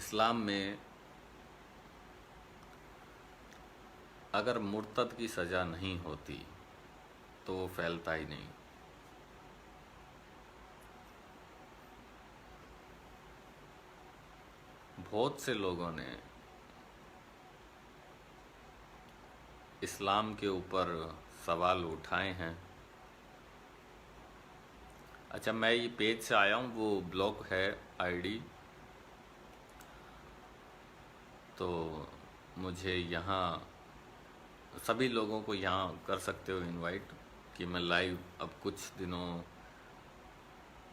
इस्लाम में अगर मुर्तद की सज़ा नहीं होती तो वो फैलता ही नहीं। बहुत से लोगों ने इस्लाम के ऊपर सवाल उठाए हैं। अच्छा, मैं ये पेज से आया हूँ, वो ब्लॉक है आईडी, तो मुझे यहाँ सभी लोगों को यहाँ कर सकते हो इनवाइट कि मैं लाइव अब कुछ दिनों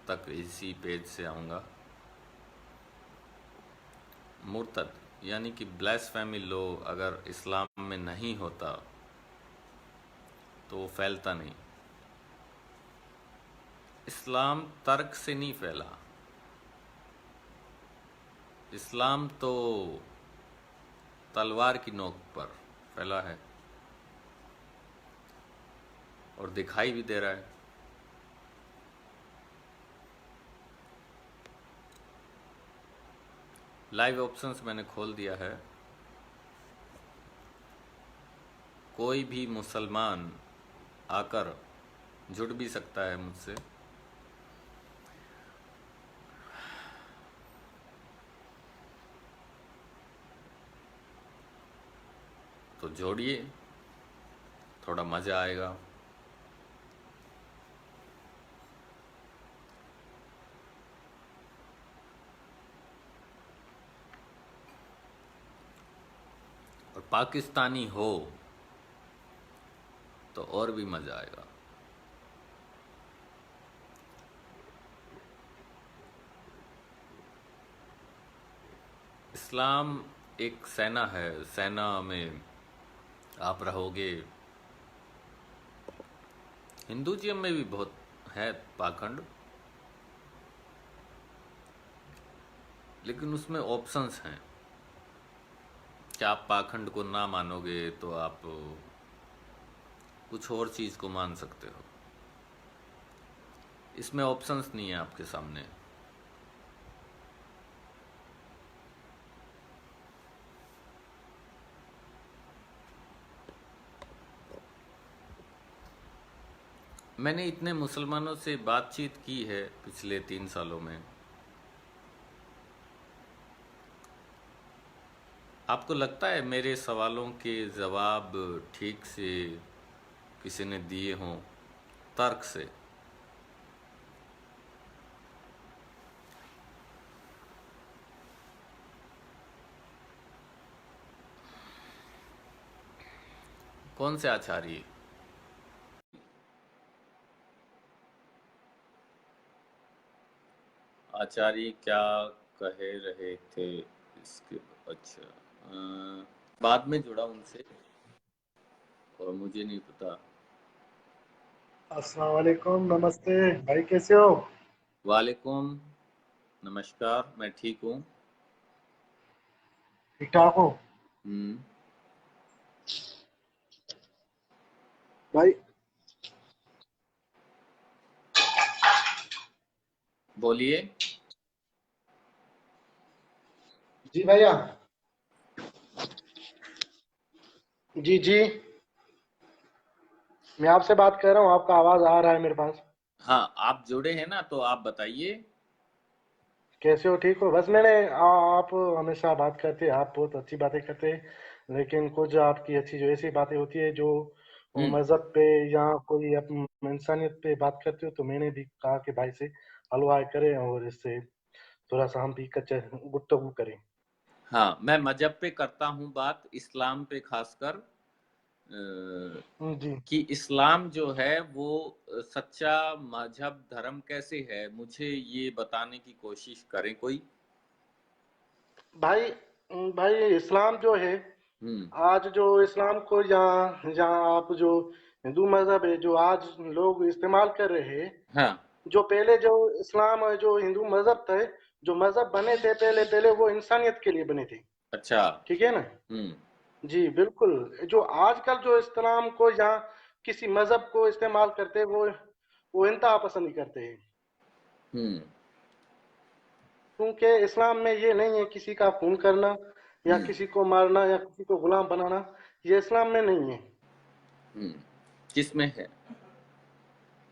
तक इसी पेज से आऊँगा। मुर्तद यानी कि ब्लास्फेमी लॉ अगर इस्लाम में नहीं होता तो वो फैलता नहीं। इस्लाम तर्क से नहीं फैला, इस्लाम तो तलवार की नोक पर फैला है और दिखाई भी दे रहा है। लाइव ऑप्शंस मैंने खोल दिया है। कोई भी मुसलमान आकर जुड़ भी सकता है मुझसे। तो जोड़िए, थोड़ा मज़ा आएगा। और पाकिस्तानी हो तो और भी मज़ा आएगा। इस्लाम एक सेना है, सेना में आप रहोगे। हिंदुज़म में भी बहुत है पाखंड, लेकिन उसमें ऑप्शंस हैं कि आप पाखंड को ना मानोगे तो आप कुछ और चीज़ को मान सकते हो। इसमें ऑप्शंस नहीं है आपके सामने। मैंने इतने मुसलमानों से बातचीत की है पिछले 3 सालों में। आपको लगता है मेरे सवालों के जवाब ठीक से किसी ने दिए हों तर्क से? कौन से आचार्य? आचार्य क्या कह रहे थे इसके? अच्छा, बाद में जुड़ा उनसे और मुझे नहीं पता। अस्सलाम वालेकुम, नमस्ते भाई, कैसे हो? वालेकुम नमस्कार, मैं ठीक हूँ। ठीक ठाक हो हम्म। भाई? बोलिए। जी भैया। जी जी, मैं आपसे बात कर रहा हूँ, आपका आवाज आ रहा है मेरे पास। हाँ, आप जुड़े हैं ना, तो आप बताइए। कैसे हो, ठीक हो? बस मैंने आप हमेशा बात करते हैं, आप बहुत अच्छी बातें करते हैं, लेकिन कुछ आपकी अच्छी जो ऐसी बातें होती है जो वो हम्म। मजहब पे या कोई इंसानियत पे बात करते हो, तो मैंने भी कहा कि भाई से हलवा करें और इससे थोड़ा सा हम भी कच्चे गुफ्तगू करें। हाँ, मैं मजहब पे करता हूँ बात, इस्लाम पे खासकर। अ, जी कि इस्लाम जो है वो सच्चा मजहब धर्म कैसे है, मुझे ये बताने की कोशिश करें कोई। भाई। भाई, इस्लाम जो है, हम्म। आज जो इस्लाम को यहाँ यहाँ आप जो हिंदू मजहब है जो आज लोग इस्तेमाल कर रहे हैं, हाँ। जो पहले जो इस्लाम है जो हिंदू मजहब थे, जो मजहब बने थे पहले पहले वो इंसानियत के लिए बने थे। अच्छा। ठीक है ना? हम्म। जी बिल्कुल। जो आजकल जो इस्लाम को यहाँ किसी मजहब को इस्तेमाल करते हैं, वो इंतहा पसंद करते हैं। हम्म। क्योंकि इस्लाम में ये नहीं है किसी का खून करना या किसी को मारना या किसी को गुलाम बनाना, ये इस्लाम में नहीं है। किस में है?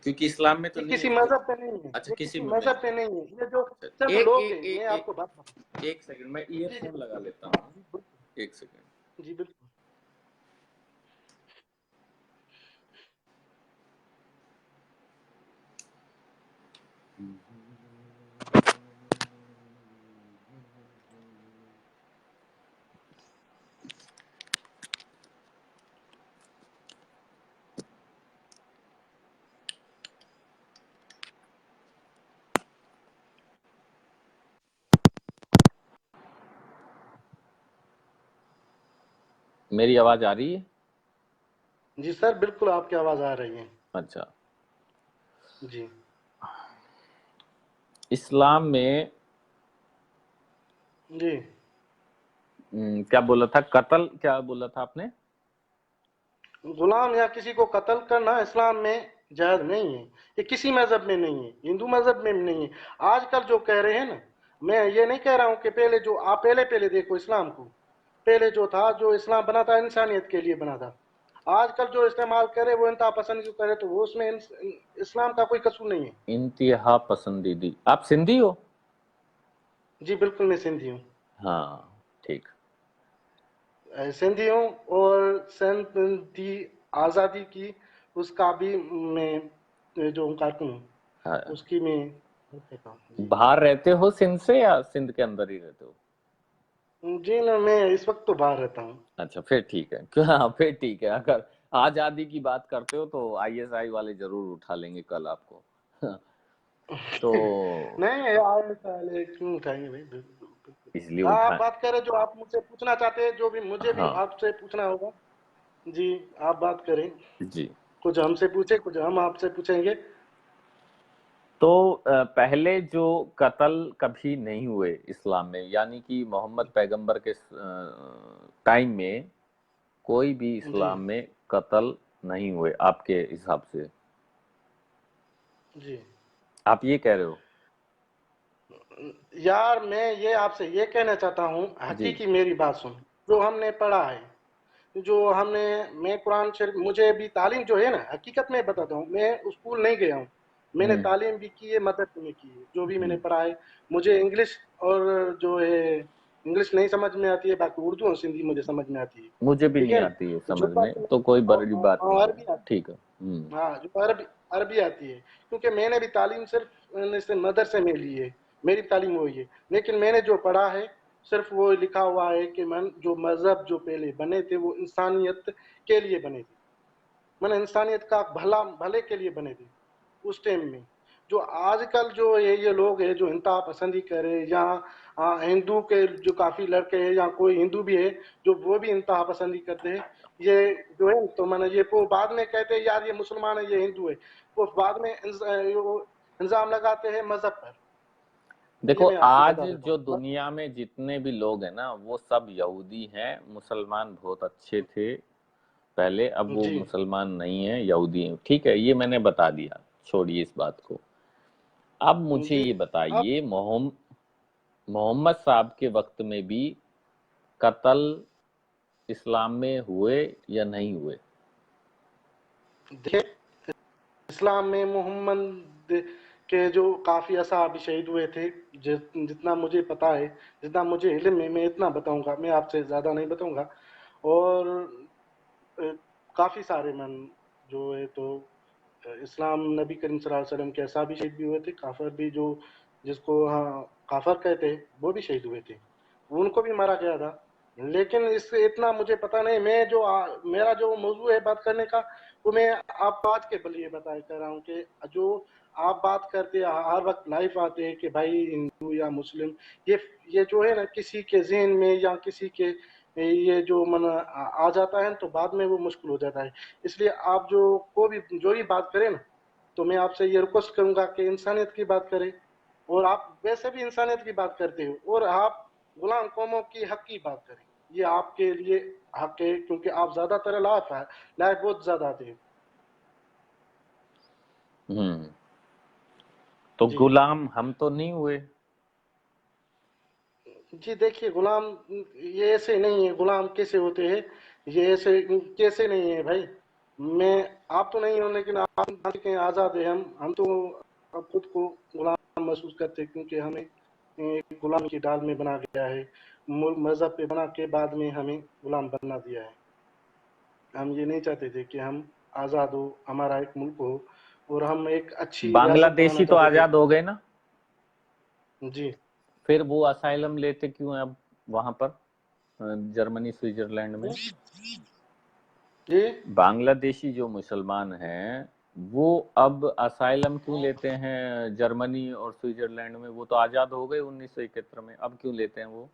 क्योंकि इस्लाम में तो ये नहीं किसी है। मजहब पे नहीं है, अच्छा, ये किसी किसी में नहीं मजहब पे है। नहीं है, ये जो अच्छा, सिर्फ एक लोग एक हैं, मैं एक आपको बात बताऊं। एक सेकंड, मैं जी जी ईयरफोन लगा लेता हूँ। बिल्कुल, एक सेकंड। जी बिल्कुल। मेरी आवाज आ रही है? जी सर, बिल्कुल आपकी आवाज आ रही है। अच्छा, जी इस्लाम में जी। क्या बोला था? कत्ल क्या बोला था आपने? गुलाम या किसी को कत्ल करना इस्लाम में जायज नहीं है। ये किसी मजहब में नहीं है, हिंदू मजहब में भी नहीं है। आजकल जो कह रहे हैं ना, मैं ये नहीं कह रहा हूँ कि पहले जो आप पहले पहले देखो इस्लाम को, पहले जो था, जो इस्लाम बना था इंसानियत के लिए बना था। आजकल जो इस्तेमाल करे वो इंतहा पसंद क्यों करे, तो वो उसमें इस्लाम का कोई कसूर नहीं है। इंतहा पसंदीदी। आप सिंधी हो? जी बिल्कुल, मैं सिंधी हूँ। हाँ, ठीक। सिंधी हूँ, और सिंधी आज़ादी की उसका भी मैं जो कारकुन हूँ, हाँ, उसकी मैं कहता हूँ। जी बाहर रहते हो सिंध से या सिंध के अंदर ही रहते हो? जी ना, मैं इस वक्त तो बाहर रहता हूँ। अच्छा, फिर ठीक है। क्यों? हाँ, फिर ठीक है। अगर आजादी की बात करते हो तो आईएसआई वाले जरूर उठा लेंगे कल आपको। तो नहीं यार, साले क्यों उठाएंगे भाई, बिल्कुल बिल्कुल। इसलिए हाँ, आप उठा। बात करें जो आप मुझसे पूछना चाहते हैं, जो भी मुझे भी हाँ आपसे पूछना होगा। जी, आप बात करें। जी। कुछ हमसे पूछे, कुछ हम आपसे पूछेंगे। तो पहले जो कत्ल कभी नहीं हुए इस्लाम में, यानी कि मोहम्मद पैगंबर के टाइम में कोई भी जी इस्लाम में कत्ल नहीं हुए आपके हिसाब से? जी। आप ये कह रहे हो? यार, मैं ये आपसे ये कहना चाहता हूँ, जी। हकीकी मेरी बात सुन। जो हमने पढ़ा है, जो हमने, मैं कुरान शरीफ, मुझे भी तालीम जो है ना, हकीकत में बताता हूँ, मैं स्कूल नहीं गया हूँ। मैंने हम्म तालीम भी की है, मदद में की है, जो भी मैंने हम्म। पढ़ा है। मुझे इंग्लिश और जो है, इंग्लिश नहीं समझ में आती है, बाकी उर्दू और सिंधी मुझे समझ में आती है। मुझे भी ठीक नहीं है ना। आती है जो समझ बात में, तो कोई बड़ी बात नहीं है। अरबी आती ठीक है। है, हाँ, जो अरबी अरबी आती है, क्योंकि मैंने भी तालीम सिर्फ से मदरसे में ली है। मेरी तालीम वही है, लेकिन मैंने जो पढ़ा है, सिर्फ वो लिखा हुआ है कि मन जो मजहब जो पहले बने थे वो इंसानियत के लिए बने थे। मैंने इंसानियत का भले के लिए बने थे उस टाइम में। जो आजकल जो ये लोग हैं जो इंतहा पसंदी करे, या हिंदू के जो काफी लड़के हैं, या कोई हिंदू भी है जो वो भी इंतहा पसंदी करते हैं, ये जो है, तो मैंने ये वो बाद में कहते हैं यार ये मुसलमान है, ये हिंदू है। वो बाद में इल्जाम लगाते हैं मजहब पर। ये देखो, मैं आपको आज बता देता जो हूँ। दुनिया में जितने भी लोग हैं ना, वो सब यहूदी हैं। मुसलमान बहुत अच्छे थे पहले, अब वो जी मुसलमान नहीं है, यहूदी हैं। ठीक है, ये मैंने बता दिया, छोड़िए इस बात को। अब मुझे जी। ये अब बताइए, मोहम्मद साहब के वक्त में भी कत्ल इस्लाम में हुए या नहीं हुए? देखिए, इस्लाम में मोहम्मद के जो काफी असहाबी शहीद हुए थे, जितना मुझे पता है, जितना मुझे इल्म है, मैं इतना बताऊंगा, मैं आपसे ज्यादा नहीं बताऊंगा। और अ, काफी सारे मन जो है, तो इस्लाम नबी करीम सल्लल्लाहु अलैहि वसल्लम के असहाबी शहीद भी हुए थे, काफर भी जो, जिसको हाँ काफर कहते हैं, वो भी शहीद हुए थे, उनको भी मारा गया था। लेकिन इससे इतना मुझे पता नहीं। मैं जो मेरा जो मौजू है बात करने का, वो मैं आप बात के बल ये बता कर रहा हूँ कि जो आप बात करते हैं, हर वक्त लाइव आते हैं कि भाई हिंदू या मुस्लिम, ये जो है ना, किसी के जहन में या किसी के ये जो मन आ जाता है, तो बाद में वो मुश्किल हो जाता है। इसलिए आप को भी जो भी बात करें ना, तो मैं आपसे ये रिक्वेस्ट करूंगा कि इंसानियत की बात करें। और आप वैसे भी इंसानियत की बात करते हो, और आप गुलाम कौमों की हक की बात करें। ये आपके लिए हक है, क्योंकि आप ज्यादातर लाइफ बहुत ज्यादा आते हैं। हम्म। तो जी गुलाम हम तो नहीं हुए। जी देखिए गुलाम, ये ऐसे नहीं है, गुलाम कैसे होते हैं, ये ऐसे कैसे नहीं है भाई। मैं, आप तो नहीं हो लेकिन आप के आज़ाद है, हम तो अब खुद को गुलाम महसूस करते हैं, क्योंकि हमें गुलाम की डाल में बना गया है, मजहब पे बना के बाद में हमें गुलाम बना दिया है। हम ये नहीं चाहते थे कि हम आज़ाद हो, हमारा एक मुल्क हो, और हम एक अच्छी रियासत बनाना बांग्लादेशी तो चाहते थे। आजाद हो गए ना, जी फिर वो असाइलम लेते क्यों हैं अब वहां पर जर्मनी स्विट्जरलैंड में? जी बांग्लादेशी जो मुसलमान हैं वो अब असाइलम क्यों लेते हैं जर्मनी और स्विट्जरलैंड में? वो तो आजाद हो गए 1971 में, अब क्यों लेते हैं वो?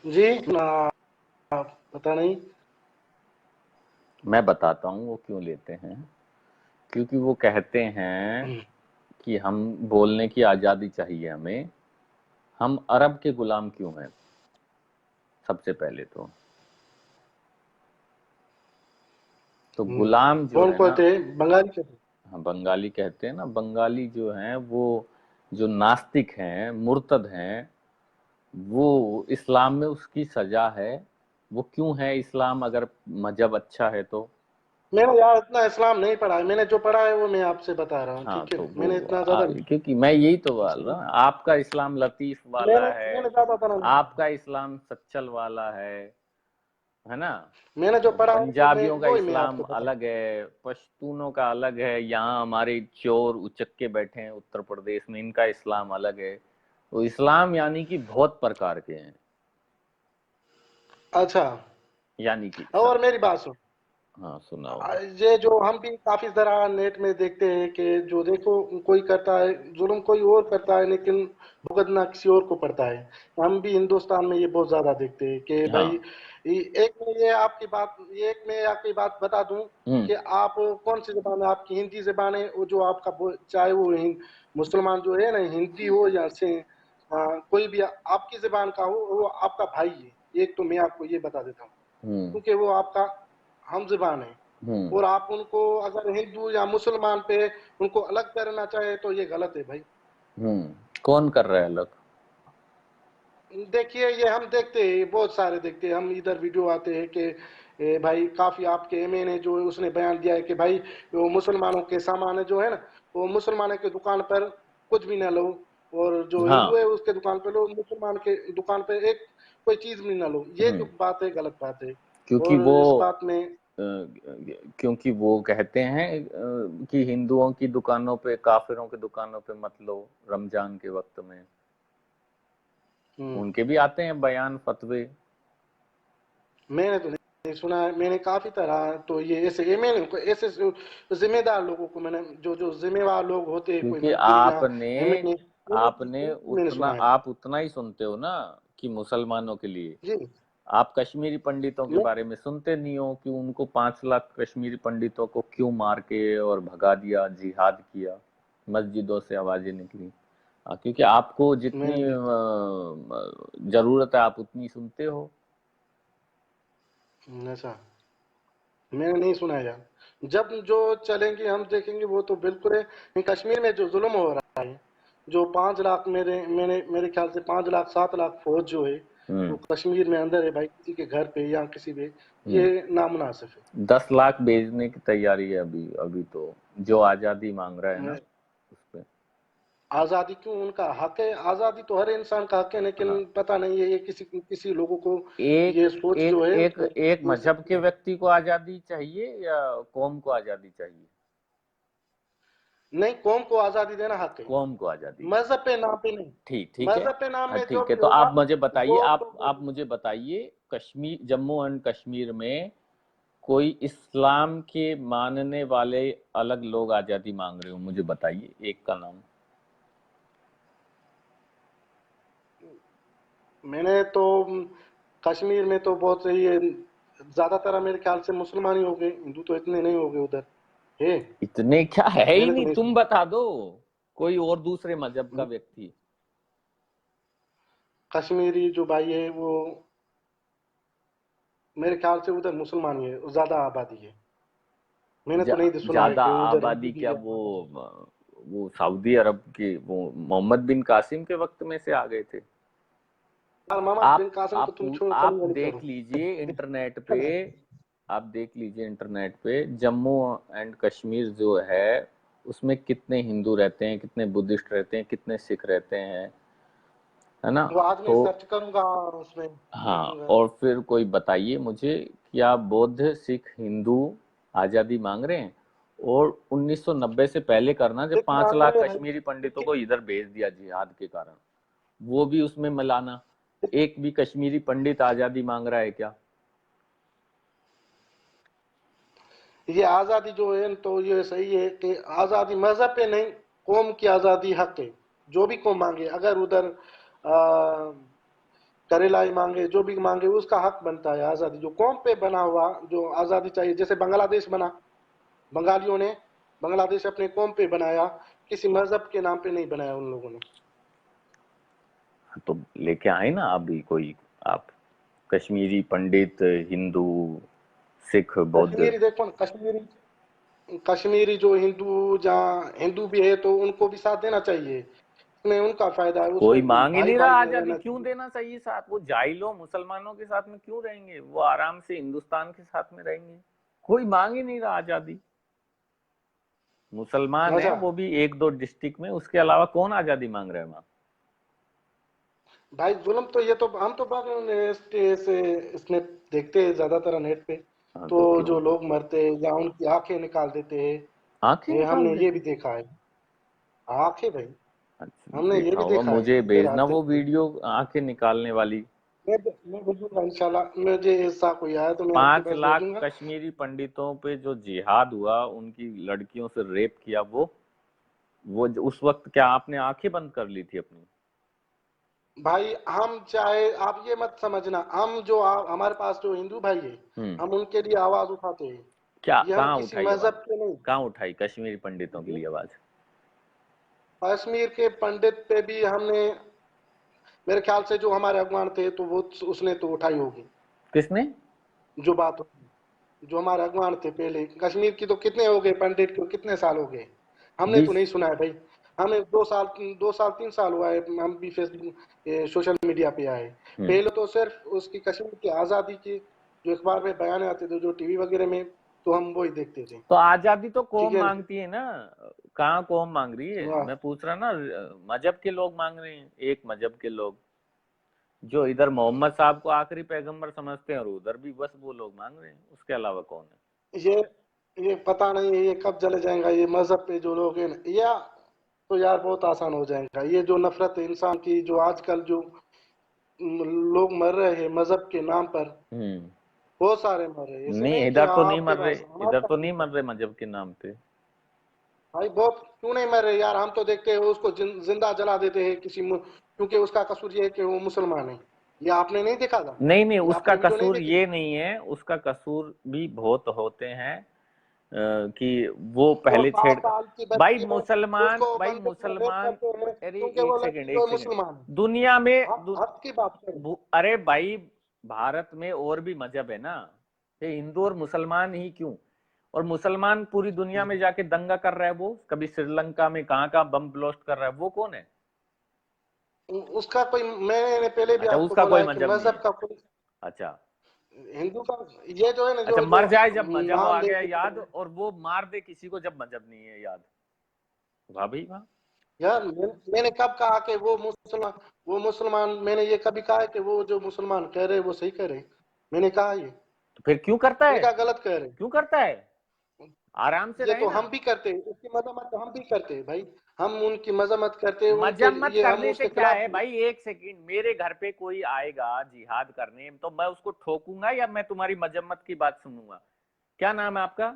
जी पता नहीं। मैं बताता हूँ वो क्यों लेते हैं। क्योंकि वो कहते हैं कि हम बोलने की आजादी चाहिए हमें, हम अरब के गुलाम क्यों हैं सबसे पहले तो गुलाम जो कौन है ना, कहते हैं, बंगाली कहते हैं? हाँ बंगाली कहते हैं ना, बंगाली जो हैं वो जो नास्तिक हैं, मुर्तद हैं, वो इस्लाम में उसकी सजा है। वो क्यों है इस्लाम अगर मजहब अच्छा है तो? मैंने यार इतना इस्लाम नहीं पढ़ा है, मैंने जो पढ़ा है वो मैं आपसे बता रहा हूँ, हाँ ठीक है तो ना, वो मैंने इतना ज्यादा क्योंकि मैं यही तो बोल रहा नहीं। हूँ, आपका इस्लाम लतीफ वाला मैंने है, मैंने ज्यादा पढ़ा नहीं। आपका इस्लाम सच्चल वाला है ना? मैंने जो पढ़ा है वो मैं पंजाबियों का वही मैं इस्लाम आपको बता। अलग है, पश्तूनों का अलग है, यहाँ हमारे चोर उचक्के बैठे हैं उत्तर प्रदेश में, इनका इस्लाम अलग है। तो इस्लाम यानी कि बहुत प्रकार के हैं, अच्छा, यानी कि सब। और मेरी बात सुन। हाँ सुनाओ। ये जो हम भी काफी तरह नेट में देखते हैं कि जो देखो, कोई करता है जुल्म कोई और करता है, लेकिन भुगतना किसी और को पड़ता है। हम भी हिंदुस्तान में ये बहुत ज्यादा देखते हैं कि हाँ। भाई, एक मैं आपकी बात बता दूं हम्म। कि आप कौन सी जबान है आपकी? हिंदी जबान है, वो जो आपका चाहे वो मुसलमान जो है ना, हिंदी हो या से कोई भी आपकी जबान का हो, वो आपका भाई है। एक तो मैं आपको ये बता देता हूँ, हम्म। क्योंकि वो आपका हम जबान है। हम्म। और आप उनको अगर हिंदू या मुसलमान पे उनको अलग करना चाहे तो ये गलत है भाई। कौन कर रहा है अलग? देखिए, ये हम देखते हैं, बहुत सारे देखते हैं, हम इधर वीडियो आते हैं कि भाई काफी आपके एमए ने जो उसने बयान दिया है कि भाई वो मुसलमानों के सामान जो है ना, वो मुसलमानों की दुकान पर कुछ भी ना लो, और जो हिंदू हाँ। है उसके दुकान पर लो, मुसलमान के दुकान पर एक कोई चीज भी ना लो। ये जो हम्म। बात है गलत बात है। क्योंकि और वो इस बात में क्योंकि वो कहते हैं कि हिंदुओं की दुकानों पे, काफिरों की दुकानों पे मत लो रमजान के वक्त में। हम्म, उनके भी आते हैं बयान, फतवे। मैंने तो नहीं सुना है। मैंने काफी तरह तो ये ऐसे एमएनए को, ऐसे जिम्मेदार लोगों को मैंने, जो जो जिम्मेवार लोग होते हैं, कोई क्योंकि मंत्री या आपने एमएनए, आपने मैंने उतना, सुना है। आप उतना ही सुनते हो ना कि मुसलमानों के लिए। जी आप कश्मीरी पंडितों के मैं बारे में सुनते नहीं हो कि उनको 5 लाख कश्मीरी पंडितों को क्यों मार के और भगा दिया, जिहाद किया, मस्जिदों से आवाजें निकली। क्योंकि आपको जितनी मैंने जरूरत है आप उतनी सुनते हो। ऐसा मैंने नहीं सुना है यार। जब जो चलेंगे हम देखेंगे वो तो बिल्कुल है। कश्मीर में जो जुल्म हो रहा है, जो 5 लाख, मेरे ख्याल से 5 लाख 7 लाख फौज जो है हम्म। वो कश्मीर में अंदर है भाई, किसी के घर पे या किसी पे, हम्म। ये नामुनासिफ 10 लाख भेजने की तैयारी है अभी। अभी तो जो आजादी मांग रहा है ना है। उस पे। आजादी क्यों, उनका हक है, आजादी तो हर इंसान का हक है, लेकिन हाँ। पता नहीं है ये किसी किसी लोगों को एक ये सोच एक जो है एक वो एक मजहब के दूसरी। व्यक्ति को आजादी चाहिए या कौम को आजादी चाहिए? नहीं, कौम को आजादी देना हक है, कौम को आजादी चाहिए। मजहब पे नाम पे नहीं। ठीक ठीक है। मजहब पे नाम हाँ में जो ठीक है, भी तो होगा आप मुझे बताइए, वो आप तो आप मुझे बताइए, कश्मीर, जम्मू एंड कश्मीर में कोई इस्लाम के मानने वाले अलग लोग आजादी मांग रहे हो, मुझे बताइए एक का नाम। मैंने तो कश्मीर में तो बहुत सही है, ज्यादातर मेरे ख्याल से मुसलमान ही हो गए, हिंदू तो इतने नहीं हो गए उधर है। इतने क्या है ही मैंने तो नहीं, नहीं तुम सुना। बता दो कोई और दूसरे मजहब का व्यक्ति। कश्मीरी जो भाई है वो मेरे ख्याल से उधर मुसलमान ही है, ज्यादा आबादी है। मैंने तो नहीं सुना है ज्यादा कि उधर हिंदू आबादी भी क्या है। वो वो सऊदी अरब के वो मोहम्मद बिन कासिम के वक्त में से आ गए थे। यार मोहम्मद बिन कासिम को तुम छोड़ो, आप कभी नहीं देख करो। लीजिए इंटरनेट पे, आप देख लीजिए इंटरनेट पे जम्मू एंड कश्मीर जो है उसमें कितने हिंदू रहते हैं, कितने बुद्धिस्ट रहते हैं, कितने सिख रहते हैं, है ना। तो आज मैं तो सर्च करूंगा और उसमें हाँ, देखूंगा। और फिर कोई बताइए मुझे क्या बौद्ध सिख हिंदू आजादी मांग रहे हैं। और 1990 से पहले करना, जब सिख 5 मांग लाख रहे हैं कश्मीरी पंडितों भाई। को इधर भेज दिया जिहाद के कारण, वो भी उसमें मिलाना। एक भी कश्मीरी पंडित आजादी मांग रहा है क्या? ये आजादी जो है तो ये सही है कि आजादी मजहब पे नहीं, कौम की आजादी हक है। जो भी कौम मांगे, अगर उधर करेलाई मांगे, जो भी मांगे, उसका हक बनता है आजादी। जो कौम पे बना हुआ जो आजादी चाहिए, जैसे बांग्लादेश बना, बंगालियों ने बांग्लादेश अपने कौम पे बनाया, किसी मजहब के नाम पे नहीं बनाया उन लोगों ने। तो लेके आए ना अभी कोई, आप कश्मीरी पंडित, हिंदू, सिख, बौद्ध। कश्मीरी देखो ना, कश्मीरी जो हिंदू, जहाँ हिंदू भी है तो उनको भी साथ देना चाहिए, इसमें उनका फायदा है, कोई उसमें मांग ही भाई नहीं भाई रहा में आजादी, रहना क्यों चाहिए। देना चाहिए साथ? वो जाहिलों मुसलमानों के साथ में क्यों रहेंगे, वो आराम से हिंदुस्तान के साथ में रहेंगे। कोई मांग ही नहीं रहा आजादी। मुसलमान है अच्छा वो भी 1-2 डिस्ट्रिक्ट में, उसके अलावा कौन आजादी मांग रहे हैं वहां? भाई, जुल्म तो ये तो हम तो बाद में से इसमें देखते हैं ज्यादातर नेट पे, हाँ, तो तो क्यों जो लोग मरते हैं या उनकी आंखें निकाल देते हैं, आंखें ये निकाल हमने ये भी देते? देखा है। आंखें भाई, अच्छा, हमने ये देखा भी होगा, देखा है मुझे देर भेजना रात वो देखते। वीडियो आंखें निकालने वाली। मैं भेजूंगा इंशाल्लाह, मुझे ऐसा कोई आया तो मैं आपके 5 पास लाख भेजूंगा। कश्मीरी पंडितों पे जो जिहाद हुआ, उनकी लड़कियों से रेप किया, वो उस वक्त क्या आपने आंखें बंद कर ली थी अपनी? भाई हम चाहे, आप ये मत समझना, हम जो हमारे पास जो हिंदू भाई है, हम्म। हम उनके लिए आवाज उठाते हैं। क्या ये हम कहाँ किसी उठाई आवाज? मजहब के नहीं। कहाँ उठाई कश्मीरी पंडितों के जी। लिए आवाज? कश्मीर के पंडित पे भी हमने, मेरे ख्याल से जो हमारे अगवान थे तो वो उसने तो उठाई होगी किसने? जो बात होगी। जो हमारे अगवान थे पहले कश्मीर की, तो कितने हो गए पंडित को, कितने साल हो गए, हमने तो 20। नहीं सुना है भाई। हमें 2 साल 3 साल हुआ है, हम भी फेसबुक सोशल मीडिया पे आए। हम्म। पहले तो सिर्फ उसकी कश्मीर की आज़ादी की जो अखबार में बयान आते थे, जो टीवी वगैरह में, तो हम वही देखते थे। तो आजादी तो ठीक कौम है। मांगती है ना, कहाँ कौम मांग रही है? वाह। मैं पूछ रहा ना, मजहब के लोग मांग रहे हैं, एक मजहब के लोग जो इधर मोहम्मद साहब को आखिरी पैगंबर समझते हैं, और उधर भी बस वो लोग मांग रहे हैं, उसके अलावा कौन है? ये ये पता नहीं है ये कब चले जाएगा, ये मजहब पे जो लोग हैं ना, या तो यार बहुत आसान हो जाएगा। ये जो नफरत है इंसान की, जो आजकल जो लोग मर रहे हैं मजहब के नाम पर, हम्म। बहुत सारे मर रहे हैं, ऐसे नहीं, नहीं कि इधर तो नहीं आपके मर रहे, पास इधर हमारे तो पास। नहीं मर रहे मजहब के नाम पे। भाई बहुत क्यों नहीं मर रहे यार, हम तो देखते हैं उसको जिंदा जला देते हैं क्योंकि उसका कसूर ये है कि वो मुसलमान है। ये आपने नहीं देखा था? नहीं नहीं, ये उसका आपने वीडियो नहीं कसूर देखी ये थी? नहीं है, उसका कसूर भी बहुत होते हैं, कि वो और पहले 5 छेड़। साल की भाई बच्ची है, मुसलमान, उसको भाई बंदे रेप मुसलमान, करते हैं अरे क्योंकि वो एक सेकंड, लड़की एक जो सेकंड। मुसलमान है। दुनिया में हक की बात करें। अरे भाई, भारत में और भी मजहब है ना, ये हिंदू और मुसलमान ही क्यों? और मुसलमान पूरी दुनिया में जाके दंगा कर रहा है, वो कभी श्रीलंका में कहाँ कहाँ बम ब्लास्ट कर रहा है, वो कौन है? उसका कोई, मैंने पहले भी अच्छा, आपको उसका बोला कोई है कि मजहब नहीं मजहब है। का कोई, अच्छा। हिंदू का, ये जो है ना, अच्छा, जो जो मर जाए जब मजहब नाम आ गया लेके याद, और वो मार दे किसी को जब मजहब नहीं है याद। वाह भाई वाह। यार, मैंने कब कहा कि वो मुसलमान, मैंने ये कभी कहा है कि वो जो मुसलमान कह रहे हैं वो सही कह रहे हैं? मैंने कहा ये? तो फिर क्यों करता मैंने है? कहा गलत कह रहे हैं? क्यों करता है? आराम से ये रहे तो ना। हम भी करते हैं, उसकी मजम्मत हम भी करते हैं भाई। हम उनकी मजम्मत करते हैं, उनके मजम्मत लिए हम करने से उसके क्या खिलाफ है भी। भाई? एक सेकंड, मेरे घर पे कोई आएगा जिहाद करने, तो मैं उसको ठोकूंगा या मैं तुम्हारी मजम्मत की बात सुनूंगा? क्या नाम है आपका?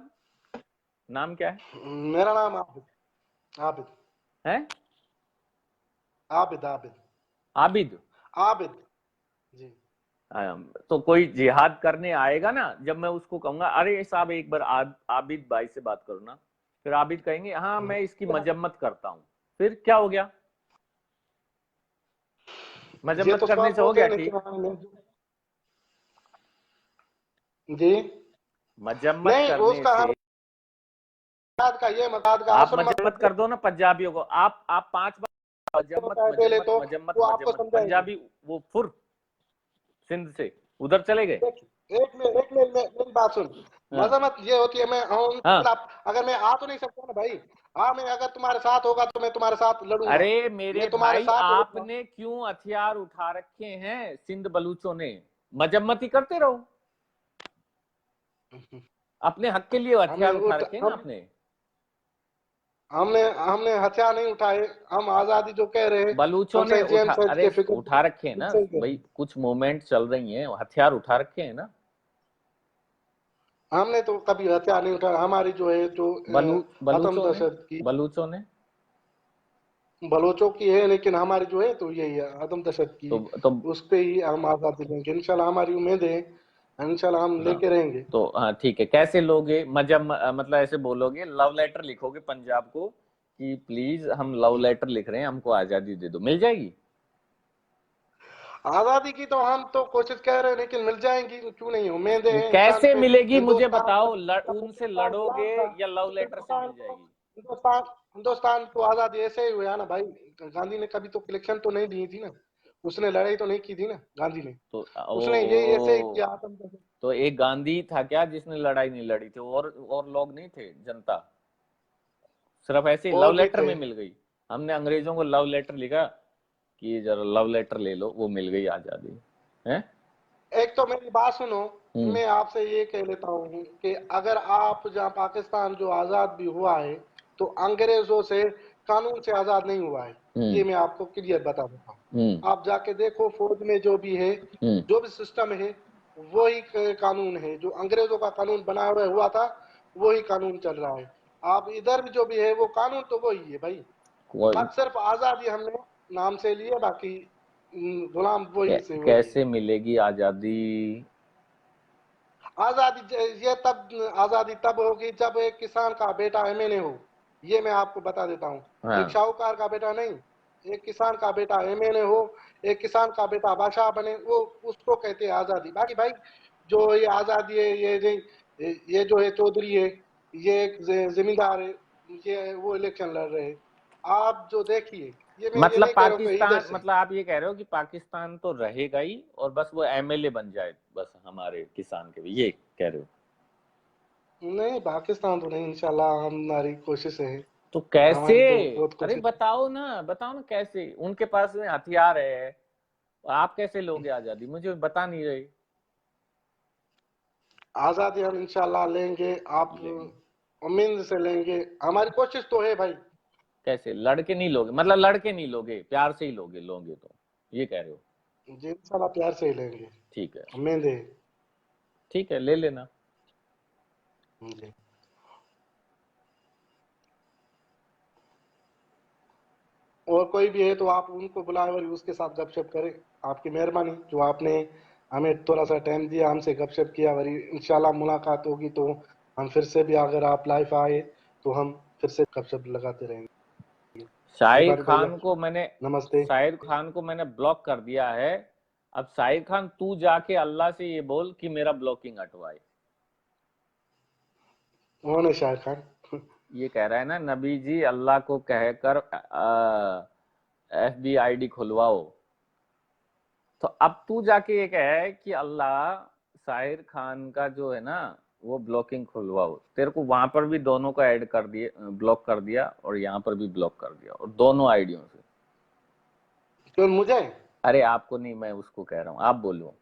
नाम क्या है? मेरा नाम आबिद। आबिद। है? आबिद। आबिद। आबिद। आबिद। जी। तो कोई जिहाद करने आएगा ना, जब मैं उसको कहूंगा अरे साहब एक बार आबिद भाई से बात करो ना, फिर आबिद कहेंगे हाँ मैं इसकी मजम्मत करता हूं, फिर क्या हो गया? ये मजम्मत तो करने सवाल से हो पूछे गया नहीं ठीक? जी। मजम्मत नहीं, करने उसका से का ये मजाद का आप असर मत मजम्मत कर दो ना पंजाबियों को, आप 5 बार मजम्मत पहले मजम्मत तो मजम्मत वो आपको मजम्मत, समझाएंगे। पंजाबी वो फुर सिंध से उधर चले गए। एक मिनट मेरी बात सुन। हाँ मजम्मत ये होती है मैं उनके हाँ। खिलाफ, अगर मैं आ तो नहीं सकता ना भाई। हाँ, मैं अगर तुम्हारे साथ होगा तो मैं तुम्हारे साथ लड़ूंगा। अरे मेरे मैं तुम्हारे भाई, साथ होगा। आपने क्यों हथियार उठा रखे हैं सिंध बलूचों ने? मजम्मत ही करते रहो, अपने हक के लिए हमने हथियार उठा रखे हैं ना आपने। हमने हमने हथियार नहीं उठाए। हम आजादी जो कह रहे हैं, बलूचों हम ने सर जेम्स हेड अरे के फिक्र उठा रखे हैं ना से ही कह रहे भाई, हैं। कुछ मूवमेंट चल रही हैं, हथियार उठा रखे हैं ना। हमने तो कभी हथियार नहीं उठाया। हमारी जो है जो आतम बलूचों ने दहशत की बलूचों ने बलोचों की है, लेकिन हमारी जो है तो यही है आतम दहशत की। तो उस पे ही हम आजादी देंगे इंशाल्लाह। हमारी उम्मीद है, इंशाल्लाह हम हाँ, लेके रहेंगे। तो हाँ ठीक है। कैसे लोगे मतलब ऐसे बोलोगे, लव लेटर लिखोगे पंजाब को कि प्लीज हम लव लेटर लिख रहे हैं, हमको आजादी दे दो, मिल जाएगी? आजादी की तो हम तो कोशिश कर रहे हैं, लेकिन मिल जाएंगी क्यों नहीं। उम्मीदें हैं इंसान कैसे पे। मिलेगी मुझे हिंदुस्तान बताओ, जब उनसे पाकिस्तान गुलाम लड़ोगे था, या लव लेटर से हिंदुस्तान मिल को जाएगी? हिंदुस्तान हिंदुस्तान को आजादी ऐसे ही हुआ ना भाई। गांधी ने कभी तो इलेक्शन तो नहीं दी थी ना। उसने लड़ाई तो नहीं की थी ना गांधी ने। तो उसने ये ऐसे ही ओ, किया आतंक। तो एक गांधी था क्या जिसने लड़ाई नहीं लड़ी थी? और लोग नहीं थे, जनता सिर्फ ऐसे ही लव और भी लेटर थे। में मिल गई? हमने अंग्रेजों को लव लेटर लिखा कि जरा लव लेटर ले लो, वो मिल गई आजादी है। एक तो मेरी बात सुनो। हम्म मैं आपसे ये कह लेता हूँ कि अगर आप जहाँ पाकिस्तान जो आजाद भी हुआ है, तो अंग्रेजों से कानून से आजाद नहीं हुआ है। हम्म ये मैं आपको क्लियर बता देता हूँ। हम्म आप जाके देखो फौज में जो भी है, हम्म जो भी सिस्टम है, वही कानून है जो अंग्रेजों का कानून बनाया हुआ था। वही कानून चल रहा है। आप इधर भी जो भी है वो कानून तो वही है भाई। कोई बस सिर्फ आजादी हमने नाम से लिए, बाकी गुलाम वही से वही है। कैसे मिलेगी आजादी? ये तब आजादी तब होगी जब एक किसान का बेटा एमएनए हो। ये मैं आपको बता देता हूँ। एक हाँ, शाहूकार का बेटा नहीं, एक किसान का बेटा एमएनए हो। एक किसान का बेटा बादशाह बने, वो उसको कहते हैं आजादी। बाकी भाई जो ये आजादी है, ये जो है चौधरी है, ये एक जमींदार है, ये वो इलेक्शन लड़ रहे हैं। आप जो देखिए, ये मैं ये मतलब नहीं कह रहा हूँ कि इधर पाकिस्तान, से। मतलब आप ये कह रहे हो कि पाकिस्तान तो रहेगा ही और बस वो एमएलए बन जाए बस हमारे किसान के भी, ये कह रहे हो? नहीं, पाकिस्तान तो नहीं, इंशाल्लाह हमारी कोशिश है। तो कैसे? हमारी तो बहुत अरे कोशिश। बताओ ना कैसे? उनके पास में हथियार है, और आप कैसे लोगे आजादी? मुझे बता नहीं रहे। आजादी हम इंशाल्लाह लेंगे। आप लेंगे? उम्मीद से लेंगे। हमारी कोशिश तो है भाई। कैसे लड़के नहीं लोगे? मतलब लड़के नहीं लोगे, प्यार से ही लोगे तो, ये कह रहे हो? जी इंशाल्लाह प्यार से ही लेंगे। ठीक है। उम्मीद है। ठीक है, ले लेना। जी। और कोई भी है तो आप उनको बुलाए और उसके साथ गपशप करें। आपकी मेहरबानी जो आपने हमें थोड़ा सा टाइम दिया, हमसे गपशप किया। वरी इंशाल्लाह मुलाकात होगी तो हम फिर से भी, अगर आप लाइव आए तो हम फिर से गपशप लगाते रहेंगे। शाहिद मेहरबानी भैया। खान को मैंने नमस्ते। शाहिद खान को मैंने ब्लॉक कर दिया है। अब शाहिद खान तू जाके अल्लाह से ये बोल कि मेरा ब्लॉकिंग हटवाए। कौन है शाहिद खान? ये कह रहा है ना, नबी जी अल्लाह को कहकर FB ID खुलवाओ। तो अब तू जाके ये कहे कि अल्लाह शाहिद खान का जो है ना वो ब्लॉकिंग खुलवाओ। तेरे को वहां पर भी दोनों को ऐड कर दिए, ब्लॉक कर दिया, और यहाँ पर भी ब्लॉक कर दिया, और दोनों आईडियों से। क्यों मुझे? अरे आपको नहीं, मैं उसको कह रहा हूँ, आप बोलो।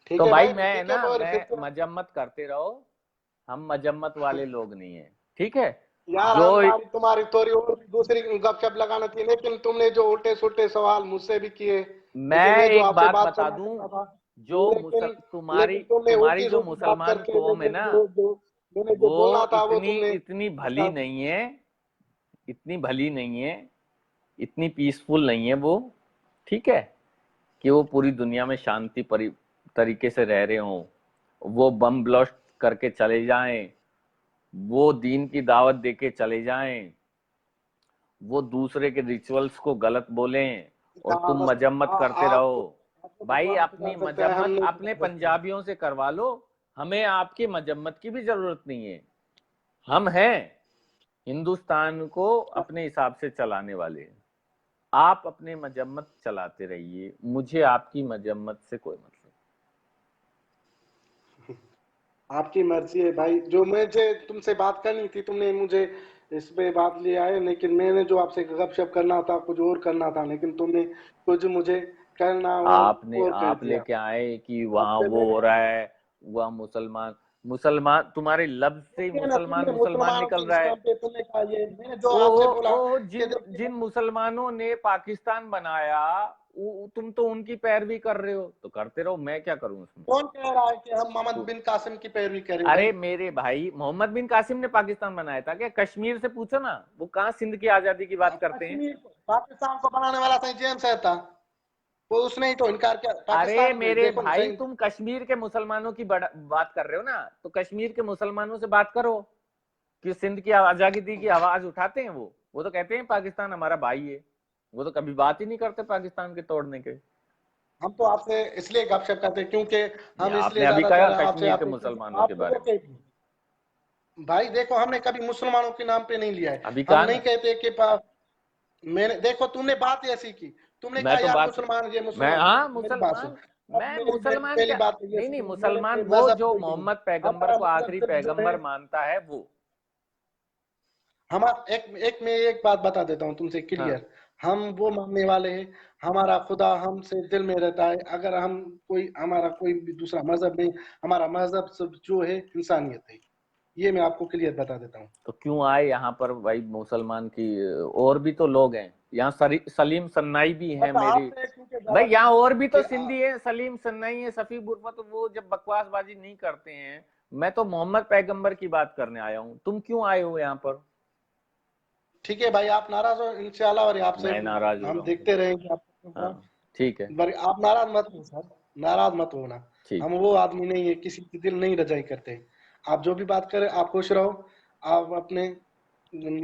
ठीक तो है भाई भाई, मैं ठीक है ना, तो फिर मैं से। मजम्मत करते रहो, हम मजम्मत वाले लोग नहीं है, ठीक है? यार जो हमारी तुम्हारी थोड़ी और दूसरी गपशप लगाना थी, लेकिन तुमने जो उल्टे सुल्टे सवाल मुझसे भी किए, लेकिन मैं मैं जो एक आपसे बात बात बता करना दूं, चाहता था, जो लेकिन तुम्हारी तुमने तुम्हारी उल्टी जो सुल्टी बात मुसलमान करके कौम है लेकिन ना, मैंने जो वो बोलना था वो इतनी तुमने इतनी भली बता। नहीं है, इतनी भली नहीं है, इतनी पीसफुल नहीं है वो, ठीक है? कि वो पूरी दुनिया में शांति तरीके से रह रहे हो, वो बम ब्लास्ट करके चले जाएं, वो दीन की दावत देके चले जाएं, वो दूसरे के रिचुअल्स को गलत बोलें, और तुम मजम्मत करते रहो। आप तो भाई बकवास अपनी कर सकते हैं, हम मजम्मत नहीं अपने कर सकते। पंजाबियों से करवा लो, हमें आपकी मजम्मत की भी जरूरत नहीं है। हम हैं हिंदुस्तान को अपने हिसाब से चलाने वाले। आप अपने मजम्मत चलाते रहिए, मुझे आपकी मजम्मत से कोई मतलब। आपकी मर्जी है भाई, जो मुझे तुमसे बात करनी थी तुमने मुझे इस पे बात ले आए, लेकिन मैंने जो आपसे गपशप करना था कुछ और करना था, लेकिन तुमने कुछ मुझे करना आपने और कर आप दिया। लेके आए कि अब वहां वो पहले हो रहा है, वह मुसलमान मुसलमान, तुम्हारे लफ्ज से ही देखिए ना, मुसलमान तुमने मुसलमान मुसलमानों निकल के रहा है। नाम पे तुमने कहा, ये मैंने जो आपसे बोला ओ कि जिन देखिए जिन मुसलमानों ने पाकिस्तान बनाया, तुम तो उनकी पैरवी कर रहे हो, तो करते रहो, मैं क्या करूं उसमें। कौन कह रहा है कि हम मोहम्मद तो बिन कासिम की पैरवी करें भाई? अरे मेरे भाई, मोहम्मद बिन कासिम ने पाकिस्तान बनाया था क्या? कश्मीर से पूछो ना, वो कहाँ सिंध की आजादी की बात अब करते हैं। कश्मीर पाकिस्तान को बनाने वाला सही जेम्स है था, वो उसने ही तो इनकार किया अरे पाकिस्तान में। मेरे देखो भाई, सही, तुम कश्मीर के मुसलमानों की बात कर रहे हो ना, तो कश्मीर के मुसलमानों से बात करो कि सिंध की आजादी की आवाज उठाते हैं। वो तो कहते हैं पाकिस्तान हमारा भाई है, वो तो कभी बात ही नहीं करते पाकिस्तान के तोड़ने के। हम तो आपसे इसलिए गपशप करते हैं क्योंकि ये हम आपने इसलिए अभी ज्यादातर कहा आपसे कश्मीर के आते हैं क्योंकि मुसलमानों के आप बारे लोगों में, के भाई देखो, हमने कभी मुसलमानों के नाम पे नहीं लिया है। अभी हम कहा नहीं ना। कहते कि मैंने देखो, तुमने बात ऐसी की, तुमने मैं कहा तो यार बात मुसलमान, ये मैं मुसलमान, हाँ मेरी बात सुन। मुसलमान, अब मैं मेरी मेरी मुसलमान पहली क्या, बात तो ये नहीं नहीं, सुनो, मुसलमान मेरे वो मजहब जो कोई नहीं है। मोहम्मद पैगंबर हमारा को मजहब आखिरी सिर्फ जो है, पैगंबर मानता है वो। हमारा एक एक मैं एक बात बता देता हूँ तुमसे हाँ क्लियर। हम वो मानने वाले हैं, हमारा खुदा हमसे दिल में रहता है। अगर हम कोई, हमारा कोई भी दूसरा मजहब नहीं, हमारा मजहब सब जो है इंसानियत है। ये मैं आपको क्लियर बता देता हूँ। तो क्यों आए यहाँ पर भाई मुसलमान की? और भी तो लोग हैं यहाँ, सलीम सन्नाई भी हैं बस मेरी। आपने क्योंकि भाई ज्यादा यहाँ और भी कि तो सिंधी है, सलीम सन्नाई है, सफी बुरफा, तो वो जब बकवासबाजी नहीं करते हैं। मैं तो मोहम्मद पैगंबर की बात करने आया हूँ, तुम क्यों आए हो यहाँ पर? ठीक है भाई, आप नाराज हो इंशाल्लाह, और आपसे मैं नाराज हो हम रहा हूँ। देखते रहेंगे हाँ आपको। ठीक है। आप नाराज मत हो सर, नाराज मत होना। ठीक। हम वो आदमी नहीं है, किसी की दिल नहीं रजाई करते। आप जो भी बात करें, आप खुश रहो, आप अपने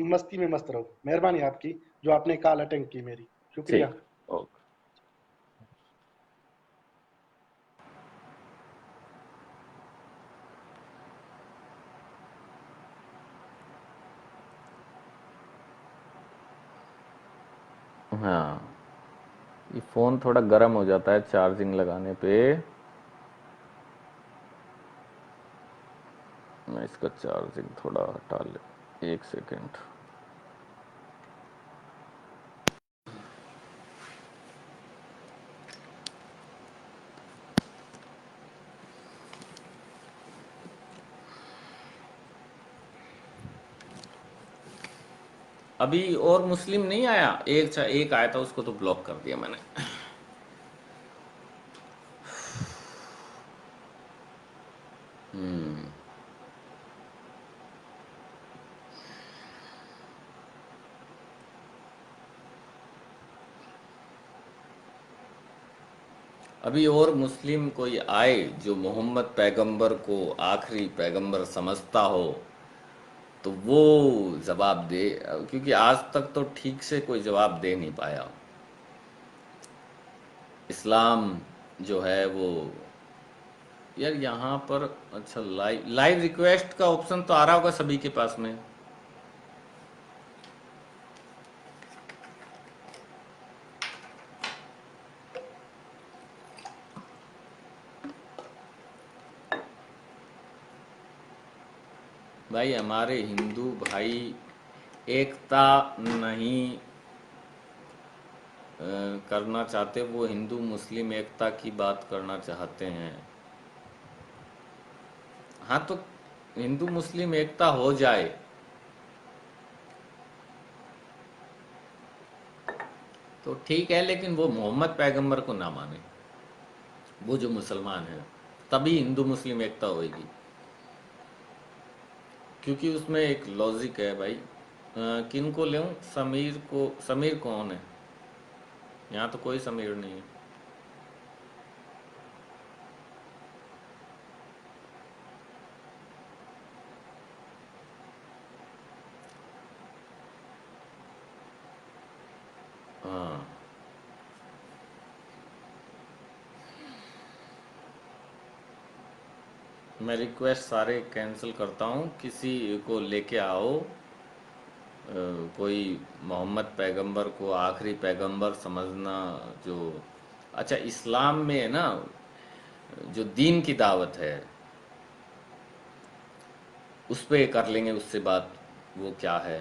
मस्ती में मस्त रहो। मेहरबानी आपकी, जो आपने कॉल अटेंड की मेरी, शुक्रिया। ठीक। ओके। हाँ, ये फ़ोन थोड़ा गर्म हो जाता है चार्जिंग लगाने पे। मैं इसका चार्जिंग थोड़ा हटा ले, एक सेकेंड। अभी और मुस्लिम नहीं आया, एक आया था, उसको तो ब्लॉक कर दिया मैंने। हम्म। अभी और मुस्लिम कोई आए जो मोहम्मद पैगंबर को आखिरी पैगंबर समझता हो, तो वो जवाब दे, क्योंकि आज तक तो ठीक से कोई जवाब दे नहीं पाया। इस्लाम जो है वो, यार यहाँ पर, अच्छा लाइव लाइव रिक्वेस्ट का ऑप्शन तो आ रहा होगा सभी के पास में। भाई हमारे हिंदू भाई एकता नहीं करना चाहते, वो हिंदू मुस्लिम एकता की बात करना चाहते हैं। हाँ तो हिंदू मुस्लिम एकता हो जाए तो ठीक है, लेकिन वो मोहम्मद पैगंबर को ना माने, वो जो मुसलमान है, तभी हिंदू मुस्लिम एकता होगी। क्योंकि उसमें एक लॉजिक है भाई। किन को लें? समीर को? समीर कौन है? यहाँ तो कोई समीर नहीं है। हाँ। मैं रिक्वेस्ट सारे कैंसिल करता हूँ, किसी को लेके आओ। कोई मोहम्मद पैगंबर को आखिरी पैगंबर समझना जो, अच्छा इस्लाम में है ना जो दीन की दावत है उस पे कर लेंगे उससे बात, वो क्या है।